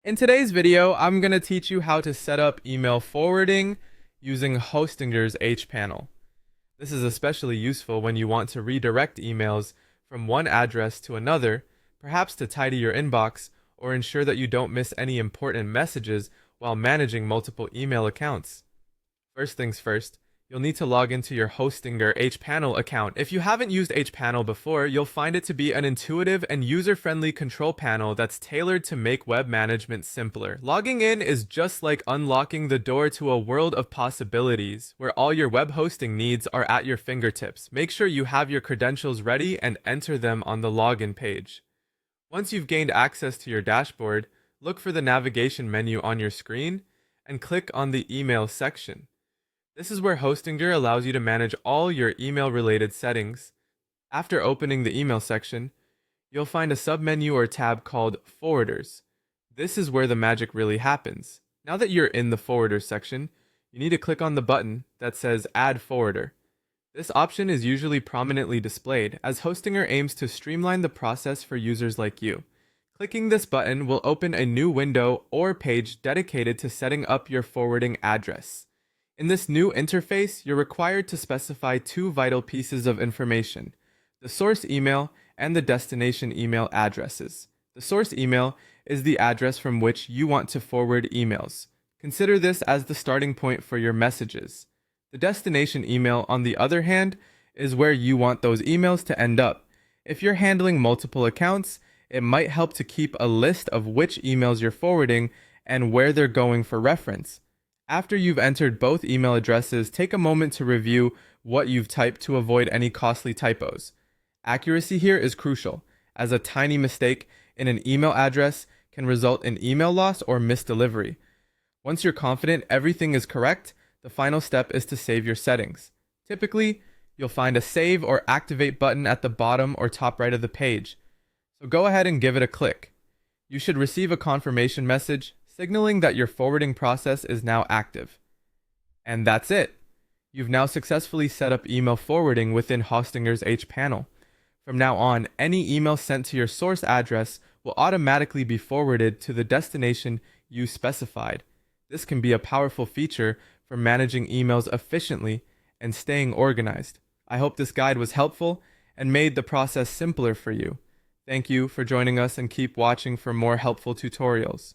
In today's video, I'm going to teach you how to set up email forwarding using Hostinger's hPanel. This is especially useful when you want to redirect emails from one address to another, perhaps to tidy your inbox or ensure that you don't miss any important messages while managing multiple email accounts. First things first, you'll need to log into your Hostinger hPanel account. If you haven't used hPanel before, you'll find it to be an intuitive and user-friendly control panel that's tailored to make web management simpler. Logging in is just like unlocking the door to a world of possibilities, where all your web hosting needs are at your fingertips. Make sure you have your credentials ready and enter them on the login page. Once you've gained access to your dashboard, look for the navigation menu on your screen and click on the email section. This is where Hostinger allows you to manage all your email-related settings. After opening the email section, you'll find a submenu or tab called Forwarders. This is where the magic really happens. Now that you're in the Forwarders section, you need to click on the button that says Add Forwarder. This option is usually prominently displayed, as Hostinger aims to streamline the process for users like you. Clicking this button will open a new window or page dedicated to setting up your forwarding address. In this new interface, you're required to specify two vital pieces of information: the source email and the destination email addresses. The source email is the address from which you want to forward emails. Consider this as the starting point for your messages. The destination email, on the other hand, is where you want those emails to end up. If you're handling multiple accounts, it might help to keep a list of which emails you're forwarding and where they're going for reference. After you've entered both email addresses, take a moment to review what you've typed to avoid any costly typos. Accuracy here is crucial, as a tiny mistake in an email address can result in email loss or misdelivery. Once you're confident everything is correct, the final step is to save your settings. Typically, you'll find a Save or Activate button at the bottom or top right of the page. So go ahead and give it a click. You should receive a confirmation message signaling that your forwarding process is now active. And that's it. You've now successfully set up email forwarding within Hostinger's hPanel. From now on, any email sent to your source address will automatically be forwarded to the destination you specified. This can be a powerful feature for managing emails efficiently and staying organized. I hope this guide was helpful and made the process simpler for you. Thank you for joining us, and keep watching for more helpful tutorials.